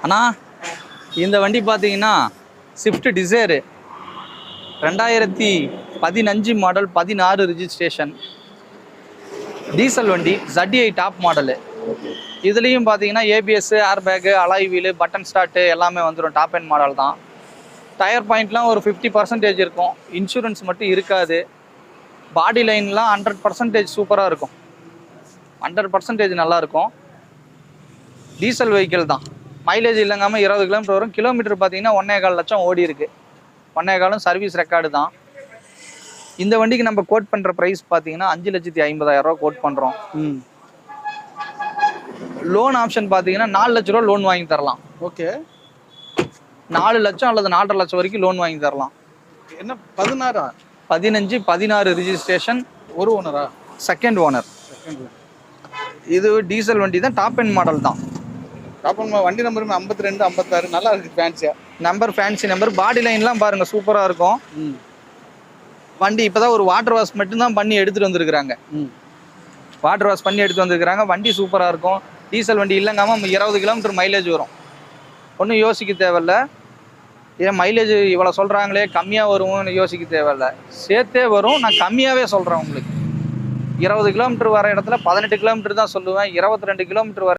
அண்ணா இந்த வண்டி பார்த்தீங்கன்னா Swift Dzire 2015 model 16 registration diesel வண்டி ZDI டாப் மாடலு. இதுலேயும் பார்த்தீங்கன்னா ABS, air bag, alloy wheel, button start எல்லாமே வந்துடும். டாப் அண்ட் மாடல் தான். டயர் பாயிண்ட்லாம் ஒரு 50% இருக்கும். இன்சூரன்ஸ் மட்டும் இருக்காது. பாடி லைன்லாம் 100% சூப்பராக இருக்கும். 100% நல்லாயிருக்கும். டீசல் வெஹிக்கிள் தான். மைலேஜ் இல்லைங்காமல் 20 கிலோமீட்டர் வரும். கிலோமீட்டர் பார்த்தீங்கன்னா 1.25 லட்சம் ஓடி இருக்கு. 1.25 சர்வீஸ் ரெக்கார்டு தான். இந்த வண்டிக்கு நம்ம கோட் பண்ணுற ப்ரைஸ் பார்த்தீங்கன்னா 5,50,000 ரூபா கோட் பண்ணுறோம். லோன் ஆப்ஷன் பார்த்தீங்கன்னா 4 லட்ச ரூபா லோன் வாங்கி தரலாம். ஓகே, 4 லட்சம் அல்லது 4.5 லட்சம் வரைக்கும் லோன் வாங்கி தரலாம். என்ன 16 15 16 ரிஜிஸ்ட்ரேஷன். ஒரு ஓனரா? Second owner. இது டீசல் வண்டி தான். டாப் அண்ட் மாடல் தான். வண்டி நம்பர் 52 56 நல்லா இருக்கு. ஃபேன்சியா நம்பர், ஃபேன்சி நம்பர். பாடி லைன்லாம் பாருங்க சூப்பராக இருக்கும். வண்டி இப்போதான் ஒரு வாட்டர் வாஷ் மட்டும்தான் பண்ணி எடுத்துட்டு வந்திருக்கிறாங்க. வாட்டர் வாஷ் பண்ணி எடுத்து வந்திருக்கிறாங்க. வண்டி சூப்பராக இருக்கும். டீசல் வண்டி இல்லைங்காம 20 கிலோமீட்டர் மைலேஜ் வரும். ஒன்றும் யோசிக்க தேவையில்ல. ஏன் மைலேஜ் இவ்வளோ சொல்கிறாங்களே கம்மியாக வரும்னு யோசிக்க தேவையில்ல. சேர்த்தே வரும். நான் கம்மியாகவே சொல்கிறேன் உங்களுக்கு. 20 கிலோமீட்டர் வர இடத்துல 18 கிலோமீட்டர் தான் சொல்லுவேன். 22 கிலோமீட்டர் வர